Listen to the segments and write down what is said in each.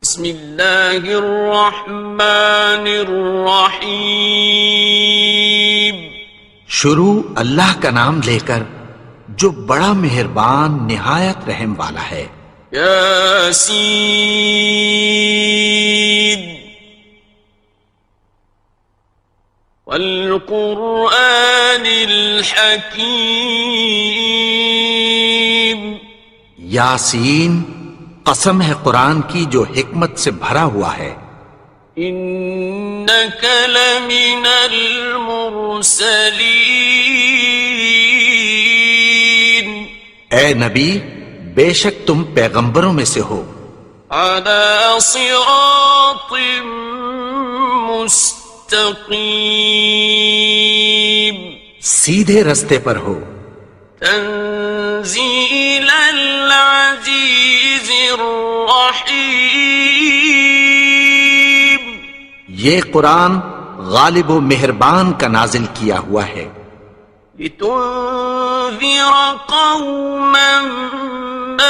بسم اللہ الرحمن الرحیم۔ شروع اللہ کا نام لے کر جو بڑا مہربان نہایت رحم والا ہے۔ یاسین والقرآن الحکیم۔ یاسین، قسم ہے قرآن کی جو حکمت سے بھرا ہوا ہے۔ انک لمن المرسلین۔ اے نبی، بے شک تم پیغمبروں میں سے ہو۔ علی صراط مستقیم۔ سیدھے رستے پر ہو۔ تنزیل العزیز الرحیم۔ یہ قرآن غالب و مہربان کا نازل کیا ہوا ہے۔ لتنذر قوما ما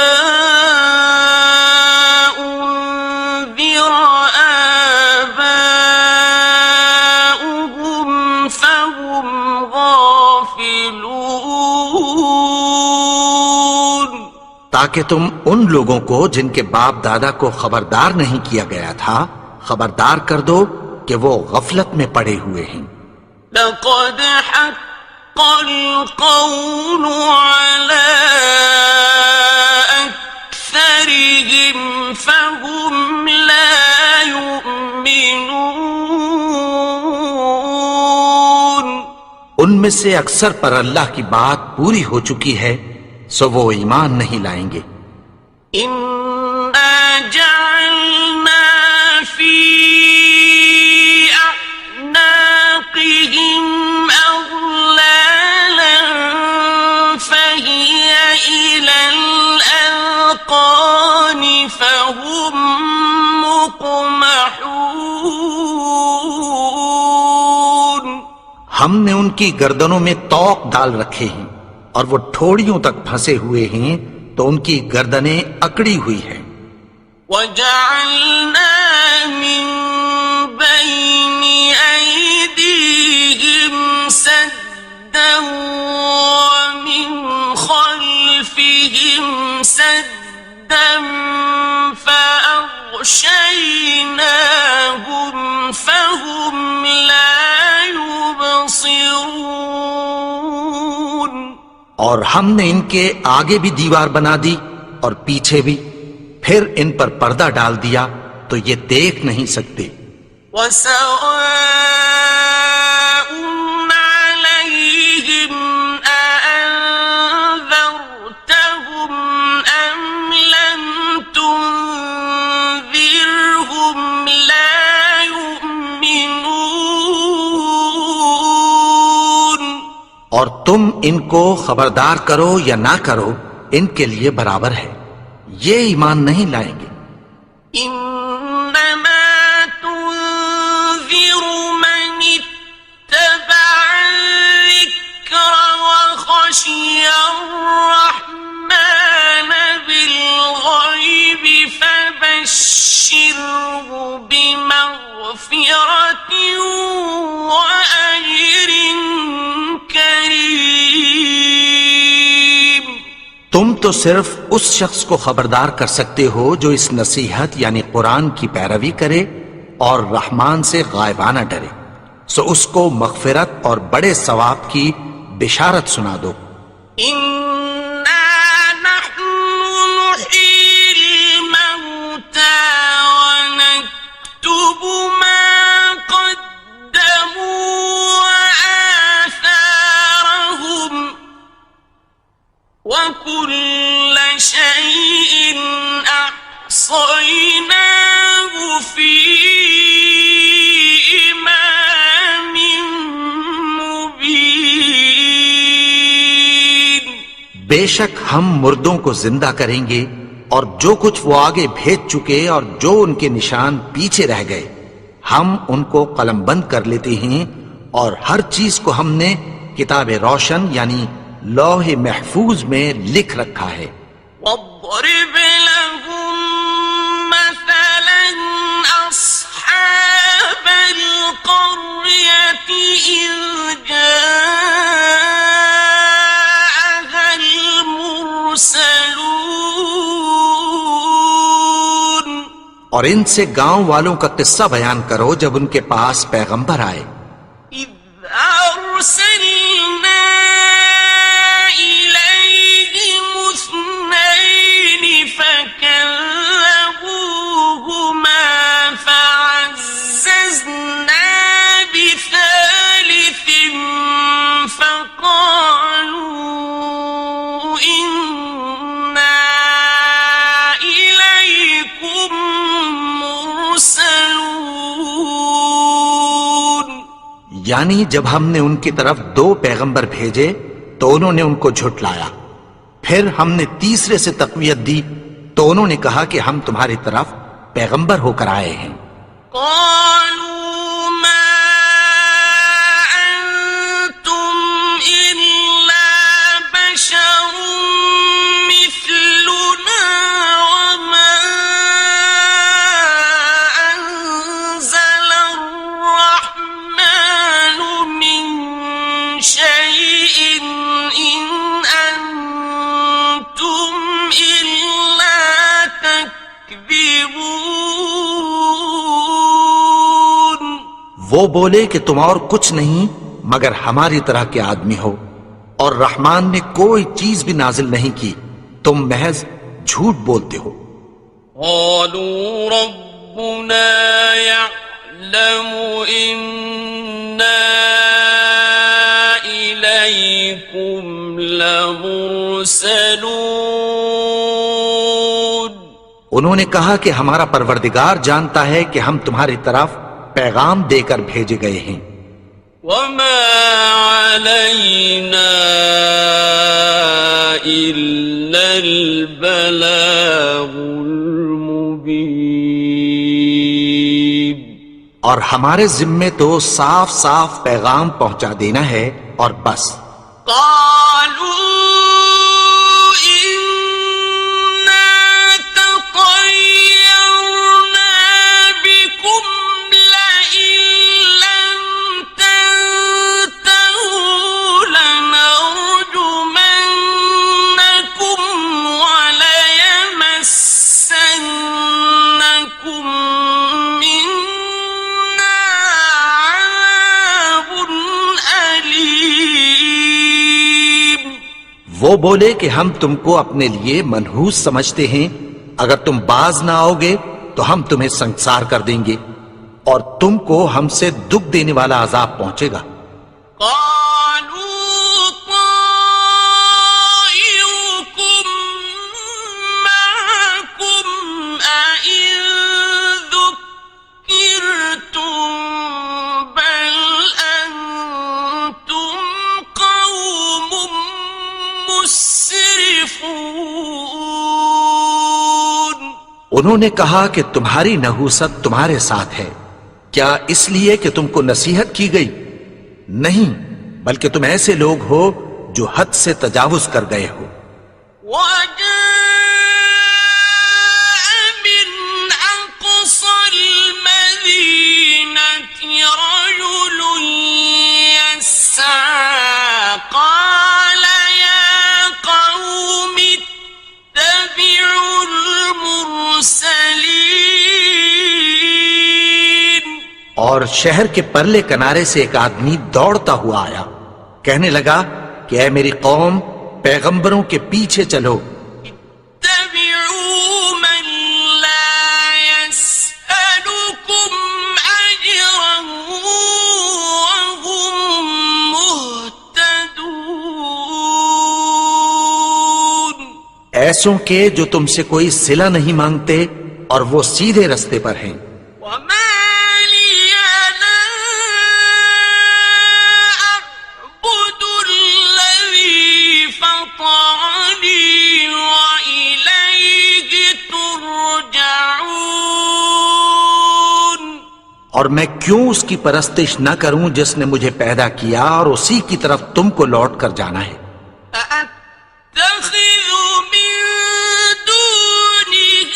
انذر آباؤهم فهم غافلون۔ تاکہ تم ان لوگوں کو جن کے باپ دادا کو خبردار نہیں کیا گیا تھا خبردار کر دو کہ وہ غفلت میں پڑے ہوئے ہیں۔ لقد حق القول على أكثرهم فهم لا يؤمنون۔ ان میں سے اکثر پر اللہ کی بات پوری ہو چکی ہے سو وہ ایمان نہیں لائیں گے۔ إنا جعلنا في أعناقهم أغلالا فهي إلى الأذقان فهم مقمحون۔ ہم نے ان کی گردنوں میں طوق ڈال رکھے ہیں اور وہ ٹھوڑیوں تک پھنسے ہوئے ہیں تو ان کی گردنیں اکڑی ہوئی ہیں۔ وَجَعَلْنَا مِن بَيْنِ أَيْدِيهِمْ سَدًّا وَمِنْ خَلْفِهِمْ سَدًّا فَأَغْشَيْنَاهُمْ فَهُمْ لَا يُبْصِرُونَ۔ اور ہم نے ان کے آگے بھی دیوار بنا دی اور پیچھے بھی، پھر ان پر پردہ ڈال دیا تو یہ دیکھ نہیں سکتے۔ وَسَوَاءٌ عَلَيْهِمْ أَأَنذَرْتَهُمْ أَمْ لَمْ تُنذِرْهُمْ لَا يُؤْمِنُونَ۔ اور تم ان کو خبردار کرو یا نہ کرو ان کے لیے برابر ہے، یہ ایمان نہیں لائیں گے۔ إنما تنذر من اتبع الذكر وخشي الرحمن بالغيب فبشره بمغفرة وأجر كريم۔ تم تو صرف اس شخص کو خبردار کر سکتے ہو جو اس نصیحت یعنی قرآن کی پیروی کرے اور رحمان سے غائبانہ ڈرے، سو اس کو مغفرت اور بڑے ثواب کی بشارت سنا دو۔ إنا نحن نحيي الموتى ونكتب ما قدموا وآثارهم وكل شيء أحصيناه في إمام مبين۔ بے شک ہم مردوں کو زندہ کریں گے اور جو کچھ وہ آگے بھیج چکے اور جو ان کے نشان پیچھے رہ گئے ہم ان کو قلم بند کر لیتے ہیں، اور ہر چیز کو ہم نے کتاب روشن یعنی لوح محفوظ میں لکھ رکھا ہے۔ واضرب لهم مثلا اور ان سے گاؤں والوں کا قصہ بیان کرو جب ان کے پاس پیغمبر آئے. إذ أرسلنا إليهم اثنين فكذبوهما فعززنا بثالث فقالوا إنا إليكم مرسلون. یعنی جب ہم نے ان کی طرف 2 پیغمبر بھیجے تو انہوں نے ان کو جھٹلایا. پھر ہم نے تیسرے سے تقویت دی تو انہوں نے کہا کہ ہم تمہاری طرف پیغمبر ہو کر آئے ہیں. قالوا ما أنتم إلا بشر مثلنا وما أنزل الرحمن من شيء إن أنتم إلا تكذبون. وہ بولے کہ تم اور کچھ نہیں مگر ہماری طرح کے آدمی ہو اور رحمان نے کوئی چیز بھی نازل نہیں کی، تم محض جھوٹ بولتے ہو. قالوا ربنا يعلم إنا إليكم لمرسلون. انہوں نے کہا کہ ہمارا پروردگار جانتا ہے کہ ہم تمہاری طرف پیغام دے کر بھیجے گئے ہیں. وما علينا إلا البلاغ المبين. اور ہمارے ذمے تو صاف صاف پیغام پہنچا دینا ہے اور بس. قالوا إنا تطيرنا بكم لئن لم تنتهوا لنرجمنكم وليمسنكم منا عذاب أليم. وہ بولے کہ ہم تم کو اپنے لیے منحوس سمجھتے ہیں، اگر تم باز نہ آؤ گے تو ہم تمہیں سنسار کر دیں گے اور تم کو ہم سے دکھ دینے والا عذاب پہنچے گا. قالوا طائركم معكم أئن ذكرتم بل أنتم قوم مسرفون. انہوں نے کہا کہ تمہاری نحوست تمہارے ساتھ ہے، کیا اس لیے کہ تم کو نصیحت کی گئی؟ نہیں، بلکہ تم ایسے لوگ ہو جو حد سے تجاوز کر گئے ہو. وجاء من أقصى المدينة رجل يسعى قال يا قوم اتبعوا المرسلين. اور شہر کے پرلے کنارے سے ایک آدمی دوڑتا ہوا آیا، کہنے لگا کہ اے میری قوم، پیغمبروں کے پیچھے چلو. اتبعوا من لا يسألكم أجرا وهم مهتدون. ایسوں کے جو تم سے کوئی صلہ نہیں مانگتے اور وہ سیدھے رستے پر ہیں. وما لي لا أعبد الذي فطرني وإليه ترجعون. اور میں کیوں اس کی پرستش نہ کروں جس نے مجھے پیدا کیا اور اسی کی طرف تم کو لوٹ کر جانا ہے. أأتخذ من دونه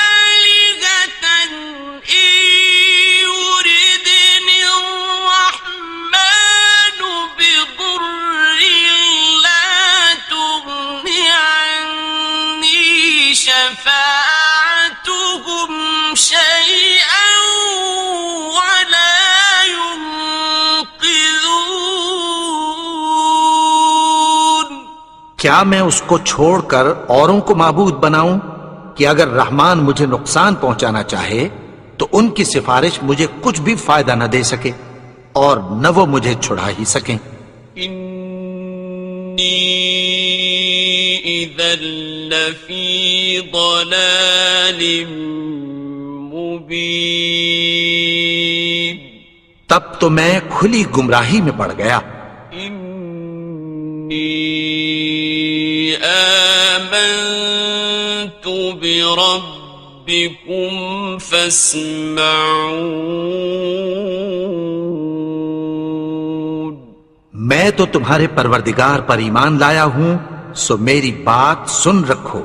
آلهة إن يردني الرحمن بضر لا تغن عني شفاعتهم کیا میں اس کو چھوڑ کر اوروں کو معبود بناؤں کہ اگر رحمان مجھے نقصان پہنچانا چاہے تو ان کی سفارش مجھے کچھ بھی فائدہ نہ دے سکے اور نہ وہ مجھے چھڑا ہی سکیں؟ انی اذا لفی ضلال مبین، تب تو میں کھلی گمراہی میں پڑ گیا۔ انی آمنت بربکم فاسمعون، میں تو تمہارے پروردگار پر ایمان لایا ہوں، سو میری بات سن رکھو۔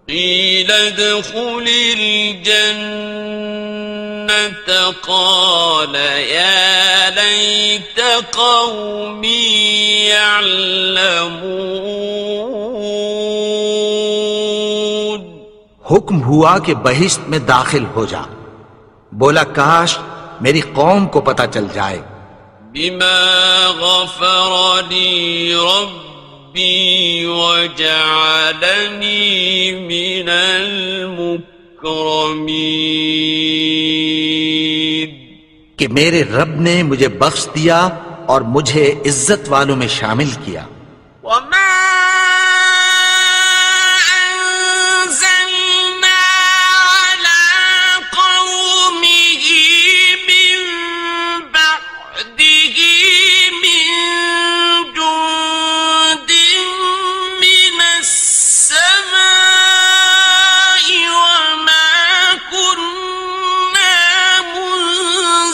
قیل ادخل الجنة قال یا لیت قومی یعلمون، حکم ہوا کہ بہشت میں داخل ہو جا، بولا کاش میری قوم کو پتہ چل جائے۔ بما غفر لی ربی وجعلنی من المکرمین، کہ میرے رب نے مجھے بخش دیا اور مجھے عزت والوں میں شامل کیا۔ وما أنزلنا على قومه من بعده من جند من السماء وما كنا منزلين،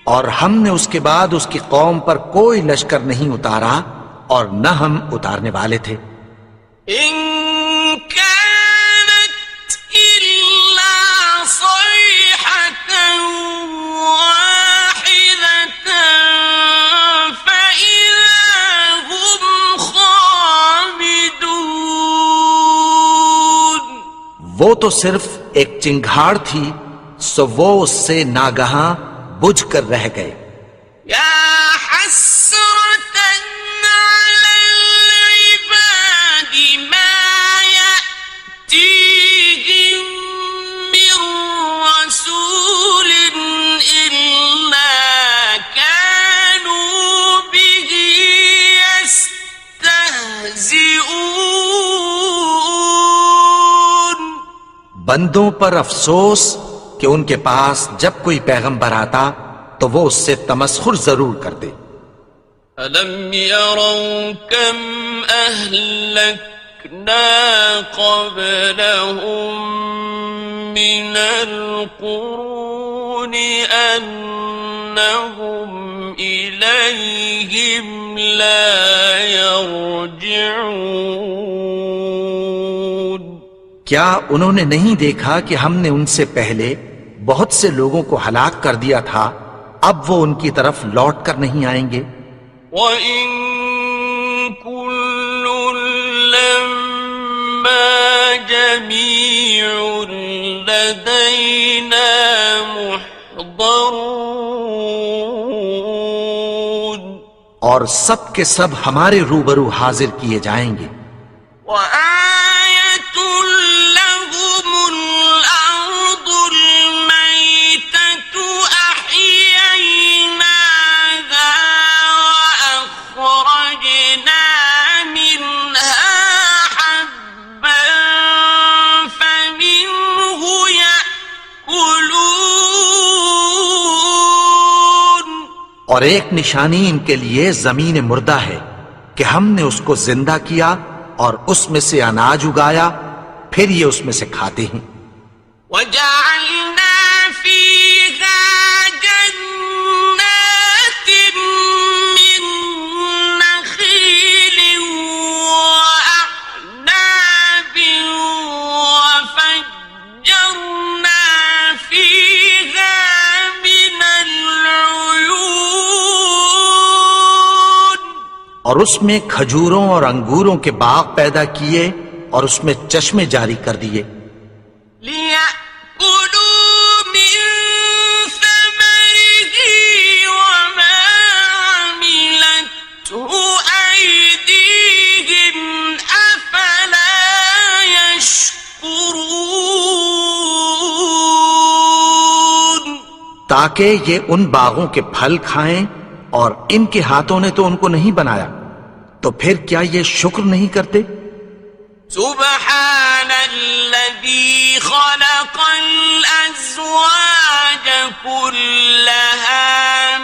اور ہم نے اس کے بعد اس کی قوم پر کوئی لشکر نہیں اتارا اور نہ ہم اتارنے والے تھے۔ إن كانت إلا صيحة واحدة فإذا هم خامدون، وہ تو صرف ایک چنگھاڑ تھی، سو وہ اس سے ناگہاں بجھ کر رہ گئے۔ يا حسرة على العباد ما يأتيهم من رسول إلا كانوا به يستهزئون، بندوں پر افسوس کہ ان کے پاس جب کوئی پیغمبر آتا تو وہ اس سے تمسخر ضرور کر دے۔ أَلَمْ يَرَوْا كَمْ أَهْلَكْنَا قَبْلَهُمْ مِنَ الْقُرُونِ أَنَّهُمْ إِلَيْهِمْ لَا يَرْجِعُونَ، کیا انہوں نے نہیں دیکھا کہ ہم نے ان سے پہلے بہت سے لوگوں کو ہلاک کر دیا تھا، اب وہ ان کی طرف لوٹ کر نہیں آئیں گے۔ وَإِن كُلٌّ لَّمَّا جَمِيعٌ لَّدَيْنَا مُحْضَرُونَ، اور سب کے سب ہمارے روبرو حاضر کیے جائیں گے۔ وَآيَةٌ لَّهُمُ الْأَرْضُ الْمَيْتَةُ أَحْيَيْنَاهَا وَأَخْرَجْنَا مِنْهَا حَبًّا فَمِنْهُ يَأْكُلُونَ، اور ایک نشانی ان کے لیے زمین مردہ ہے کہ ہم نے اس کو زندہ کیا اور اس میں سے اناج اگایا، پھر یہ اس میں سے کھاتے ہیں۔ وَجَعَلْنَا فِيهَا جَنَّاتٍ مِّن نَّخِيلٍ وَأَعْنَابٍ وَفَجَّرْنَا فِيهَا مِنَ الْعُيُونِ، اور اس میں کھجوروں اور انگوروں کے باغ پیدا کیے اور اس میں چشمے جاری کر دیے۔ لِيَأْكُلُوا مِن ثَمَرِهِ وَمَا عَمِلَتْهُ تاکہ یہ ان باغوں کے پھل کھائیں، اور ان کے ہاتھوں نے تو ان کو نہیں بنایا، تو پھر کیا یہ شکر نہیں کرتے؟ سبحان الذي خلق الأزواج كلها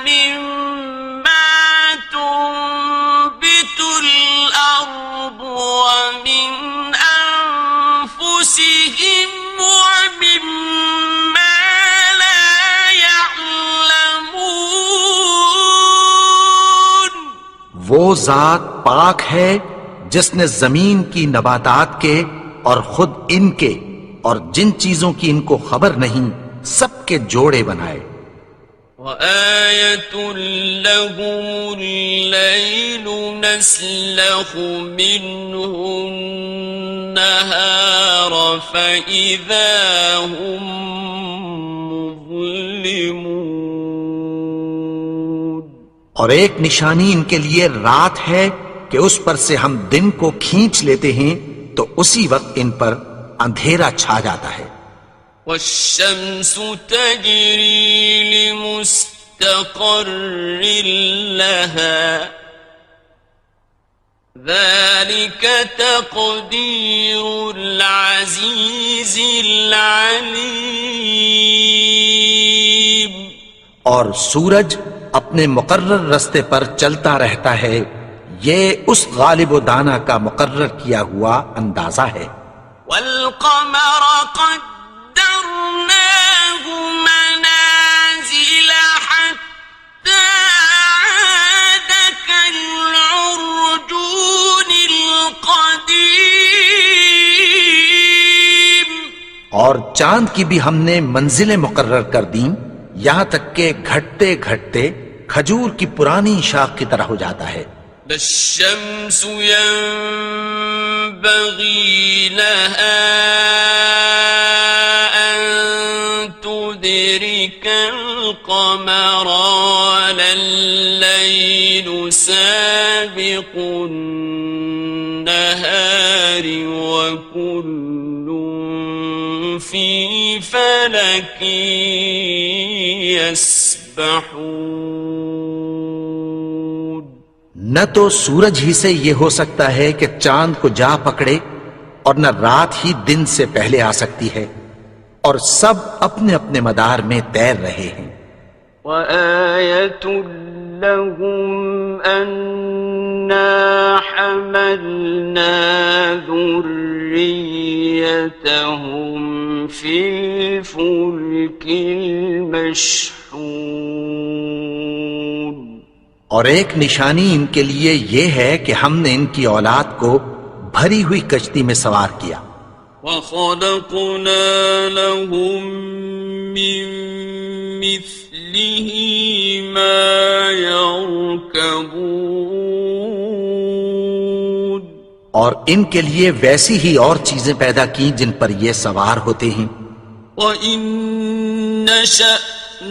مما تنبت الأرض ومن أنفسهم ومما لا يعلمون. وہ ذات پاک ہے جس نے زمین کی نباتات کے اور خود ان کے اور جن چیزوں کی ان کو خبر نہیں سب کے جوڑے بنائے. وآية لهم الليل نسلخ منه النهار فإذا هم مظلمون. اور ایک نشانی ان کے لیے رات ہے کہ اس پر سے ہم دن کو کھینچ لیتے ہیں تو اسی وقت ان پر اندھیرا چھا جاتا ہے. والشمس تجري لمستقر لها ذلك تقدير العزيز العليم. اور سورج اپنے مقرر رستے پر چلتا رہتا ہے، یہ اس غالب و دانا کا مقرر کیا ہوا اندازہ ہے. والقمر قدرناه منازل حتى عاد كالعرجون القديم. اور چاند کی بھی ہم نے منزلیں مقرر کر دیں، یہاں تک کہ گھٹتے گھٹتے کھجور کی پرانی شاخ کی طرح ہو جاتا ہے. لا الشمس ينبغي لها أن تدرك القمر ولا الليل سابق النهار وكل في فلك يسبحون. نہ تو سورج ہی سے یہ ہو سکتا ہے کہ چاند کو جا پکڑے، اور نہ رات ہی دن سے پہلے آ سکتی ہے، اور سب اپنے اپنے مدار میں تیر رہے ہیں. وآية لهم أنا حملنا ذريتهم في الفلك المشحون. اور ایک نشانی ان کے لیے یہ ہے کہ ہم نے ان کی اولاد کو بھری ہوئی کشتی میں سوار کیا. وَخَلَقْنَا لَهُم مِّن مِّثْلِهِ مَا يَرْكَبُونَ. اور ان کے لیے ویسی ہی اور چیزیں پیدا کی جن پر یہ سوار ہوتے ہیں. وَإِن نَّشَأْ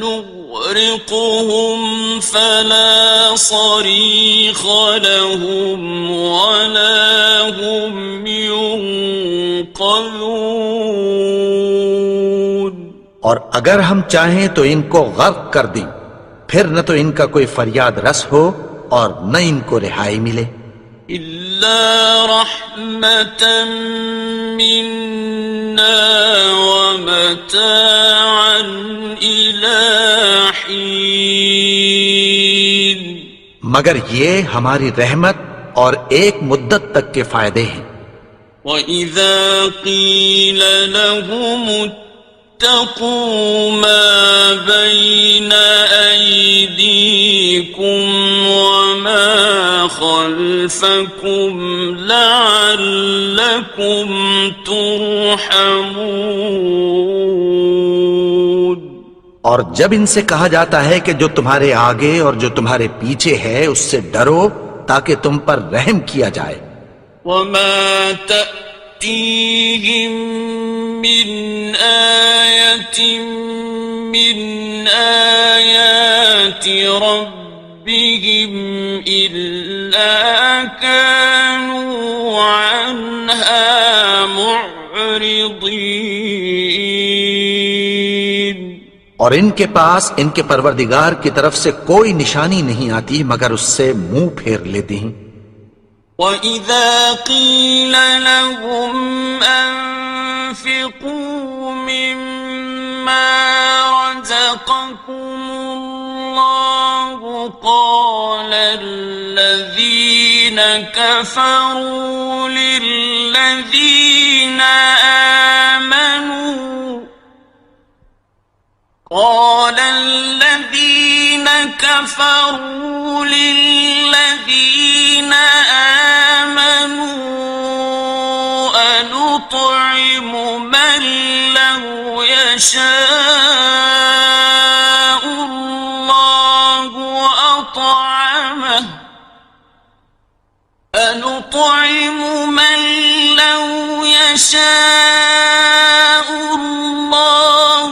نغرقهم فلا صريخ لهم ولا هم ينقذون. اور اگر ہم چاہیں تو ان کو غرق کر دیں، پھر نہ تو ان کا کوئی فریاد رس ہو اور نہ ان کو رہائی ملے. إلا رحمة منا ومتاعا إلى حين. مگر یہ ہماری رحمت اور ایک مدت تک کے فائدے ہیں. وَإِذَا قِيلَ لَهُمُ اتَّقُوا مَا بَيْنَ أَيْدِيكُمْ وَمَا خَلْفَكُمْ لَعَلَّكُمْ تُرْحَمُونَ. اور جب ان سے کہا جاتا ہے کہ جو تمہارے آگے اور جو تمہارے پیچھے ہے اس سے ڈرو تاکہ تم پر رحم کیا جائے. وَمَا تَأْتِيهِم مِّنْ آيَةٍ مِّنْ آيَاتِ رَبِّهِمْ إِلَّا كَانُوا عَنْهَا مُعْرِضِينَ. اور ان کے پاس ان کے پروردگار کی طرف سے کوئی نشانی نہیں آتی مگر اس سے منہ پھیر لیتے ہیں۔ وَإِذَا قِيلَ لَهُمْ أَنفِقُوا مِمَّا رَزَقَكُمُ اللَّهُ قَالَ الَّذِينَ كَفَرُوا لِلَّذِينَ آمنوا أنطعم من لو يشاء الله أطعمه أنطعم من لو يشاء الله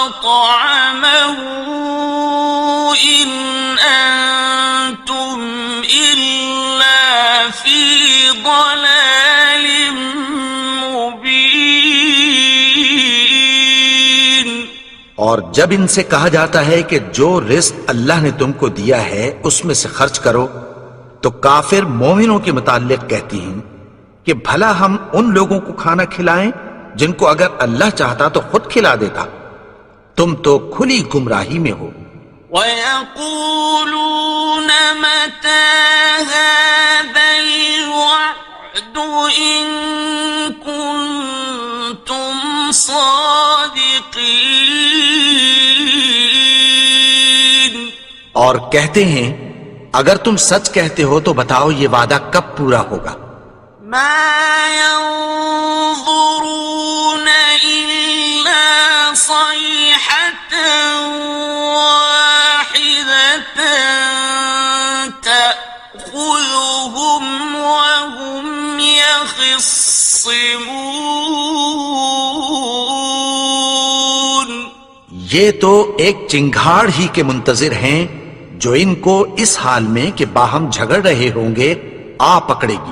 أطعمه إن أنتم إلا في ضلال مبين۔ اور جب ان سے کہا جاتا ہے کہ جو رزق اللہ نے تم کو دیا ہے اس میں سے خرچ کرو، تو کافر مومنوں کے متعلق کہتی ہیں کہ بھلا ہم ان لوگوں کو کھانا کھلائیں جن کو اگر اللہ چاہتا تو خود کھلا دیتا، تم تو کھلی گمراہی میں ہو۔ وَيَقُولُونَ مَتَى هَذَا الْوَعْدُ إِن كُنتُمْ صَادِقِينَ۔ اور کہتے ہیں اگر تم سچ کہتے ہو تو بتاؤ یہ وعدہ کب پورا ہوگا؟ مَا يَنظُرُونَ إِلَّا صَيْحَةً وَاحِدَةً تَأْخُذُهُمْ وَهُمْ يَخِصِّمُونَ۔ یہ تو ایک چنگھاڑ ہی کے منتظر ہیں جو ان کو اس حال میں کہ باہم جھگڑ رہے ہوں گے آ پکڑے گی۔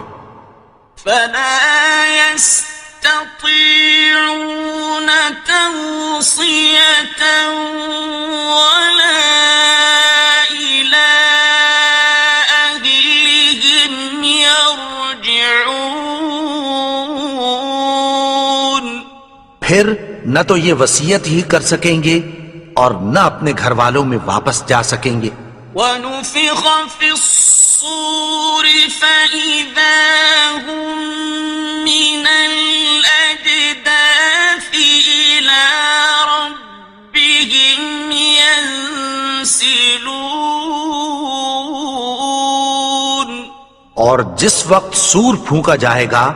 فَلَا يَسْتَطِيعُونَ تَوْصِيَةً وَلَا إِلَىٰ أَهْلِهِمْ يَرْجِعُونَ۔ پھر نہ تو یہ وصیت ہی کر سکیں گے اور نہ اپنے گھر والوں میں واپس جا سکیں گے۔ وَنُفِخَ فِي الصُّورِ فَإِذَا هُم مِّنَ الْأَجْدَاثِ إِلَىٰ رَبِّهِمْ يَنسِلُونَ۔ اور جس وقت سور پھونکا جائے گا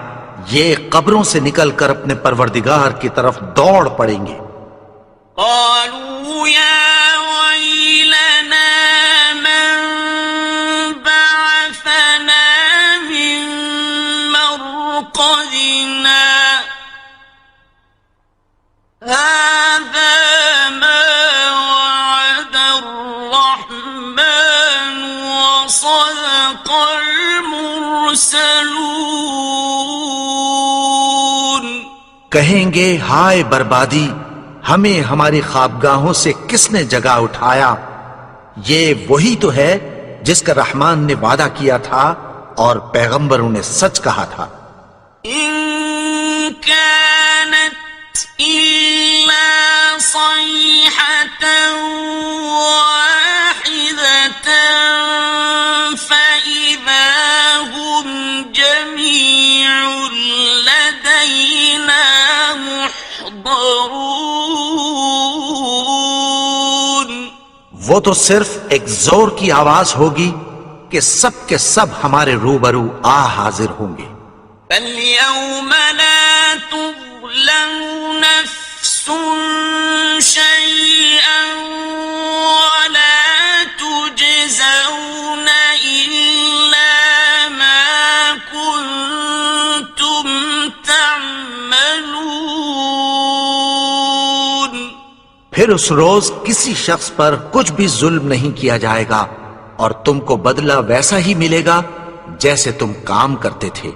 یہ قبروں سے نکل کر اپنے پروردگار کی طرف دوڑ پڑیں گے۔ قالوا يا ويلنا من بعثنا من مرقدنا هذا ما وعد الرحمن وصدق المرسلون۔ کہیں گے ہائے بربادی، ہمیں ہماری خوابگاہوں سے کس نے جگا اٹھایا؟ یہ وہی تو ہے جس کا رحمان نے وعدہ کیا تھا اور پیغمبروں نے سچ کہا تھا۔ إن كانت إلا صيحة واحدة فإذا هم جميع لدينا محضرون۔ وہ تو صرف ایک زور کی آواز ہوگی کہ سب کے سب ہمارے روبرو آ حاضر ہوں گے۔ فَالْيَوْمَ لَا تُظْلَمُ نَفْسٌ شَيْئًا وَلَا تُجْزَوْنَ إِلَّا مَا كُنتُمْ تَعْمَلُونَ۔ پھر اس روز کسی شخص پر کچھ بھی ظلم نہیں کیا جائے گا اور تم کو بدلہ ویسا ہی ملے گا جیسے تم کام کرتے تھے۔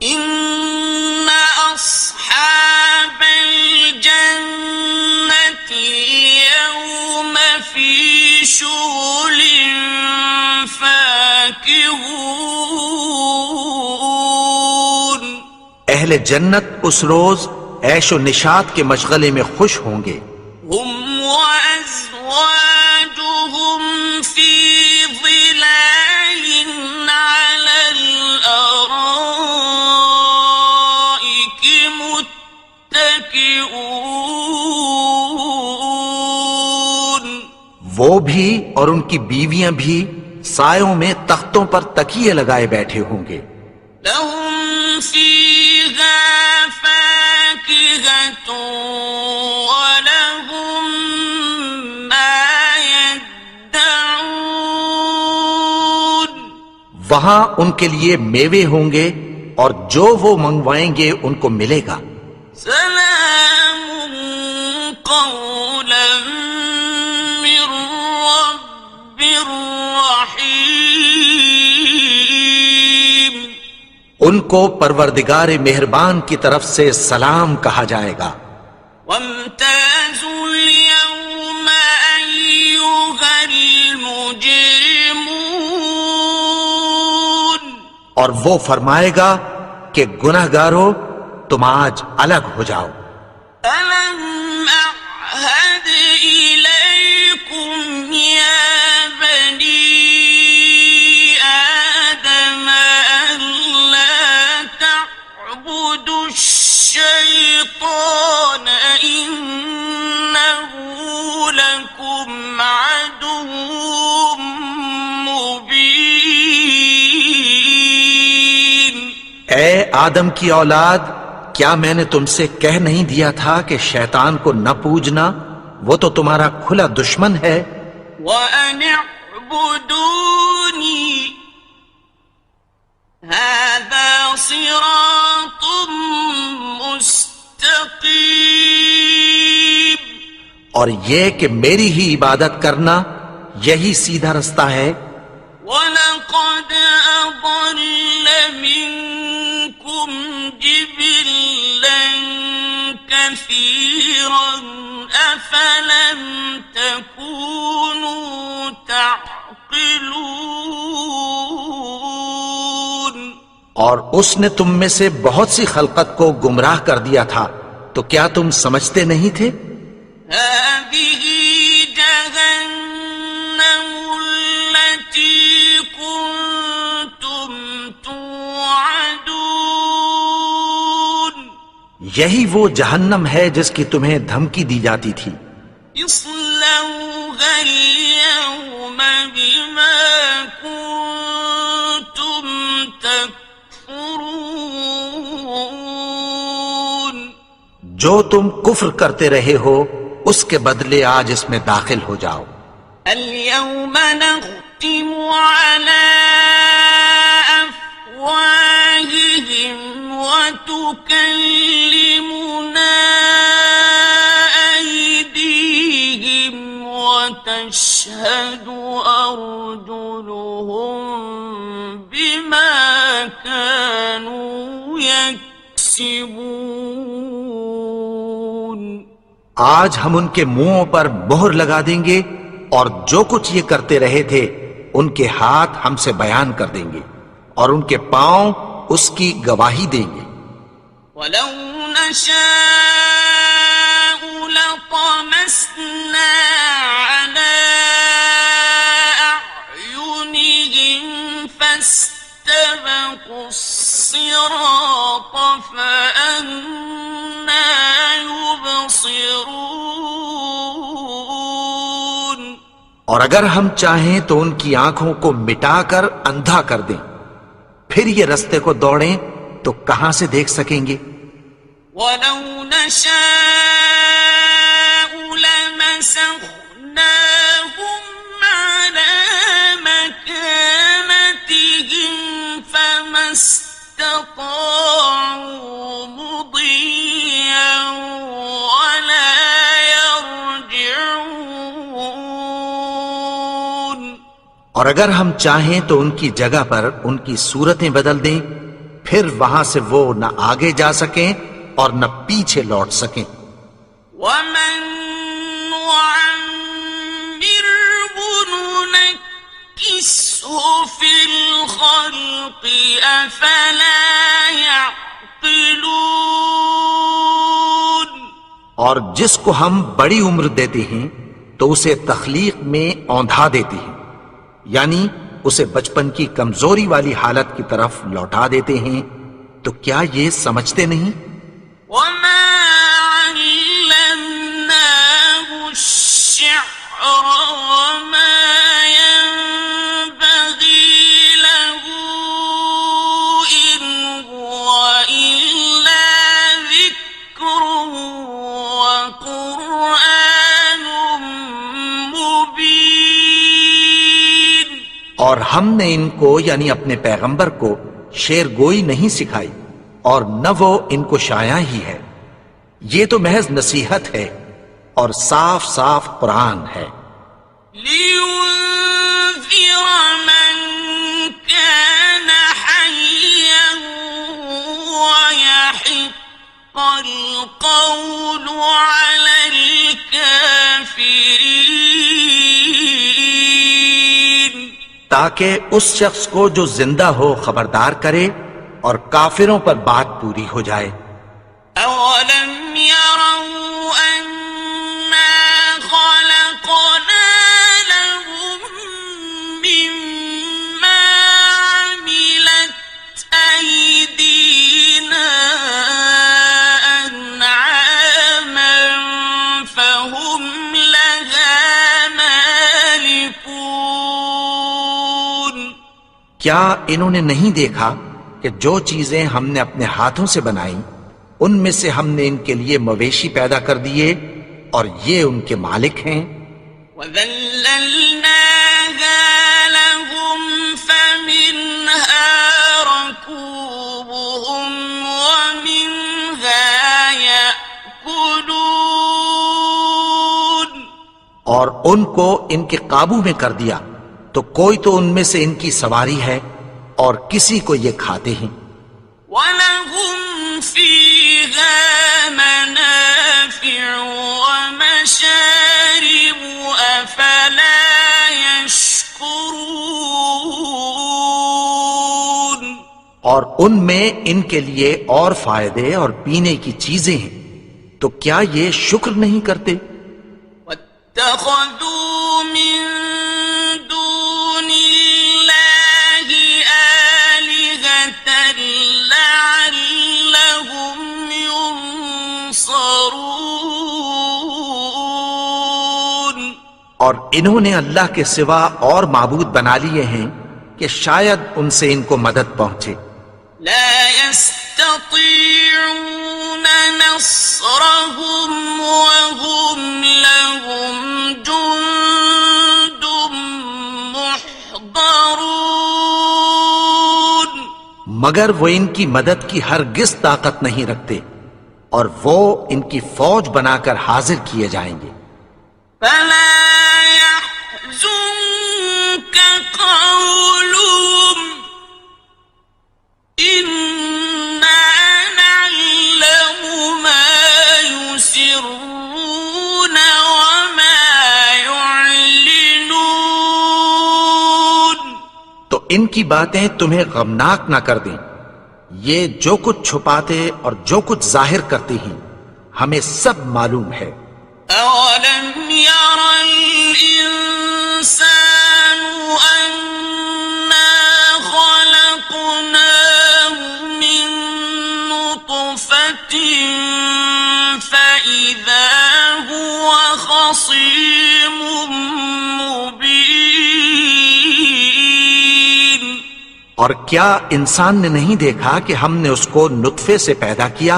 إِنَّ أَصْحَابَ الْجَنَّةِ الْيَوْمَ فاكهون اہل جنت اس روز عیش و نشاط کے مشغلے میں خوش ہوں گے. هم وأزواجهم في ظلال على الأرائك متكئون وہ بھی اور ان کی بیویاں بھی سایوں میں تختوں پر تکیے لگائے بیٹھے ہوں گے. لهم فيها فاكهة ولهم ما يدعون وہاں ان کے لیے میوے ہوں گے اور جو وہ منگوائیں گے ان کو ملے گا. سلام قولا من رب رحيم ان کو پروردگار مہربان کی طرف سے سلام کہا جائے گا. وامتازوا اليوم أيها المجرمون اور وہ فرمائے گا کہ گناہگارو تم آج الگ ہو جاؤ. ألم أعهد إليكم يا بني آدم ألا تعبدوا الشيطان إنه لكم عدو مبين اے آدم کی اولاد، کیا میں نے تم سے کہہ نہیں دیا تھا کہ شیطان کو نہ پوجنا، وہ تو تمہارا کھلا دشمن ہے. وَأَنِ اعْبُدُونِي هَذَا صِرَاطٌ مُسْتَقِيمٌ اور یہ کہ میری ہی عبادت کرنا یہی سیدھا رستہ ہے. وَلَقَدْ أَضَلَّ مِنكُمْ جِبِلًّا كَثِيرًا أَفَلَمْ تَكُونُوا تَعْقِلُونَ اور اس نے تم میں سے بہت سی خلقت کو گمراہ کر دیا تھا، تو کیا تم سمجھتے نہیں تھے؟ هذه جهنم التي كنتم توعدون یہی وہ جہنم ہے جس کی تمہیں دھمکی دی جاتی تھی. اصلوها اليوم بما كنتم تكفرون جو تم کفر کرتے رہے ہو اس کے بدلے آج اس میں داخل ہو جاؤ. اليوم نختم على أفواههم وتكلمنا أيديهم وتشهد أرجلهم بما كانوا يكسبون آج ہم ان کے منہوں پر مہر لگا دیں گے اور جو کچھ یہ کرتے رہے تھے ان کے ہاتھ ہم سے بیان کر دیں گے اور ان کے پاؤں اس کی گواہی دیں گے. ولو نشاء لطمسنا على أعينهم فاستبقوا الصراط فأنى يبصرون اور اگر ہم چاہیں تو ان کی آنکھوں کو مٹا کر اندھا کر دیں، پھر یہ رستے کو دوڑیں تو کہاں سے دیکھ سکیں گے؟ ولو نشاء لمسخناهم على مكانتهم فما استطاعوا مضيا ولا يرجعون اور اگر ہم چاہیں تو ان کی جگہ پر ان کی صورتیں بدل دیں، پھر وہاں سے وہ نہ آگے جا سکیں اور نہ پیچھے لوٹ سکیں. ومن نعمره ننكسه فنقصه في الخلق أفلا يعقلون. اور جس کو ہم بڑی عمر دیتے ہیں تو اسے تخلیق میں اوندھا دیتے ہیں، یعنی اسے بچپن کی کمزوری والی حالت کی طرف لوٹا دیتے ہیں، تو کیا یہ سمجھتے نہیں؟ وما علمناه الشعر وما ينبغي له إن هو إلا ذكر وقرآن مبين. اور ہم نے ان کو یعنی اپنے پیغمبر کو شعر گوئی نہیں سکھائی اور نہ وہ ان کو شایع ہی ہے، یہ تو محض نصیحت ہے اور صاف صاف قرآن ہے. لينذر من كان حيا ويحق القول على الكافرين. تاکہ اس شخص کو جو زندہ ہو خبردار کرے اور کافروں پر بات پوری ہو جائے. أولم يروا أنا خلقنا لهم مما عملت أيدينا أنعاما فهم لها مالكون. کیا انہوں نے نہیں دیکھا کہ جو چیزیں ہم نے اپنے ہاتھوں سے بنائیں ان میں سے ہم نے ان کے لیے مویشی پیدا کر دیے اور یہ ان کے مالک ہیں. وَذَلَّلْنَاهَا لَهُمْ فَمِنْهَا رَكُوبُهُمْ وَمِنْهَا يَأْكُلُونَ. اور ان کو ان کے قابو میں کر دیا تو کوئی تو ان میں سے ان کی سواری ہے اور کسی کو یہ کھاتے ہیں. وَلَهُمْ فِيهَا مَنَافِعُ وَمَشَارِبُ أَفَلَا يَشْكُرُونَ. اور ان میں ان کے لیے اور فائدے اور پینے کی چیزیں ہیں، تو کیا یہ شکر نہیں کرتے؟ وَاتَّخَذُوا مِن دُونِ اللَّهِ آلِهَةً لَعَلَّهُمْ يُنصَرُونَ. اور انہوں نے اللہ کے سوا اور معبود بنا لیے ہیں کہ شاید ان سے ان کو مدد پہنچے. لا يستطيعون نصرهم وهم لهم جند محضرون. مگر وہ ان کی مدد کی ہرگز طاقت نہیں رکھتے اور وہ ان کی فوج بنا کر حاضر کیے جائیں گے. فلا يحزنك قولهم إنا نعلم ما يسرون وما يعلنون. تو ان کی باتیں تمہیں غمناک نہ کر دیں، یہ جو کچھ چھپاتے اور جو کچھ ظاہر کرتے ہیں ہمیں سب معلوم ہے. أولم ير الإنسان أنا خلقناه من نطفة فإذا هو خصيم مبين. اور کیا انسان نے نہیں دیکھا کہ ہم نے اس کو نطفے سے پیدا کیا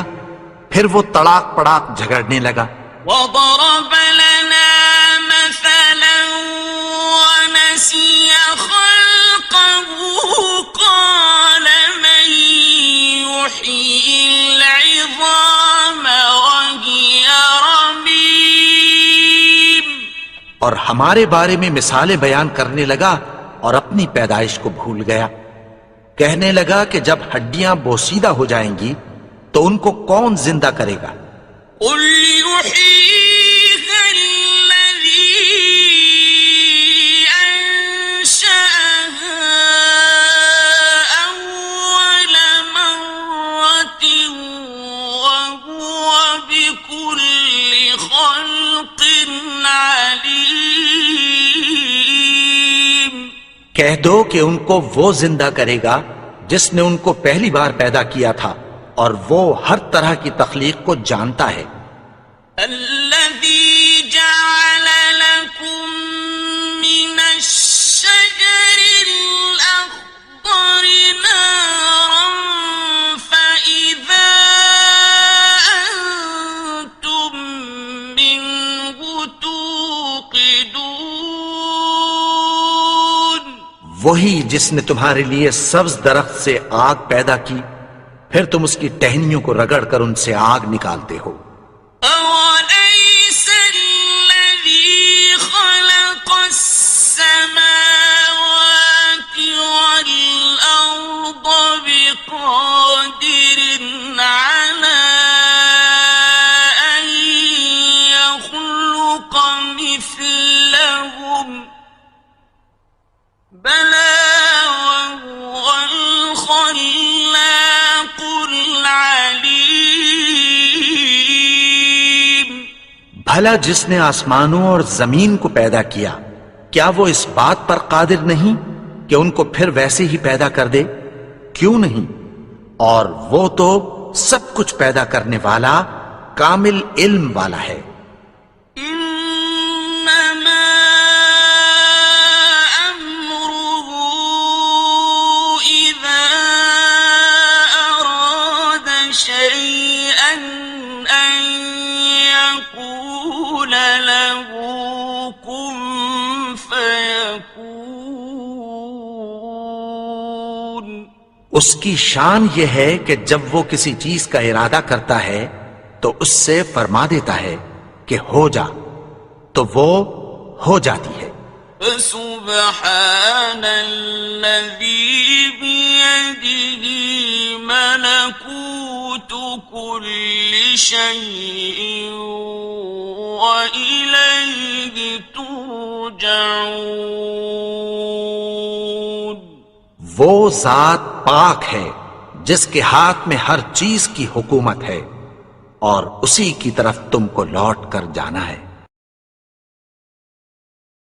پھر وہ تڑاک پڑاک جھگڑنے لگا. وضرب لنا مثلا ونسي خلقه قال من يحيي العظام وهي رميم. اور ہمارے بارے میں مثالیں بیان کرنے لگا اور اپنی پیدائش کو بھول گیا. کہنے لگا کہ جب ہڈیاں بوسیدہ ہو جائیں گی تو ان کو کون زندہ کرے گا؟ قل يحييها الذي أنشأها کہہ دو کہ ان کو وہ زندہ کرے گا جس نے ان کو پہلی بار پیدا کیا تھا، اور وہ ہر طرح کی تخلیق کو جانتا ہے۔ الذي جعل لكم من الشجر الأخضر نارا فإذا أنتم منه توقدون، وہی جس نے تمہارے لیے سبز درخت سے آگ پیدا کی، پھر تم اس کی ٹہنیوں کو رگڑ کر ان سے آگ نکالتے ہو۔ أوليس الذي خلق السماوات والأرض بقادر على أن يخلق مثلهم، بلى وهو الخلاق العليم۔ بھلا جس نے آسمانوں اور زمین کو پیدا کیا، کیا وہ اس بات پر قادر نہیں کہ ان کو پھر ویسے ہی پیدا کر دے؟ کیوں نہیں؟ اور وہ تو سب کچھ پیدا کرنے والا، کامل علم والا ہے۔ إنما أمره إذا أراد شيئا أن يقول له كن فيكون۔ اس کی شان یہ ہے کہ جب وہ کسی چیز کا ارادہ کرتا ہے تو اس سے فرما دیتا ہے کہ ہو جا، تو وہ ہو جاتی ہے۔ فسبحان الذي بيده ملكوت كل شيء وإليه ترجعون۔ وہ ذات پاک ہے جس کے ہاتھ میں ہر چیز کی حکومت ہے، اور اسی کی طرف تم کو لوٹ کر جانا ہے۔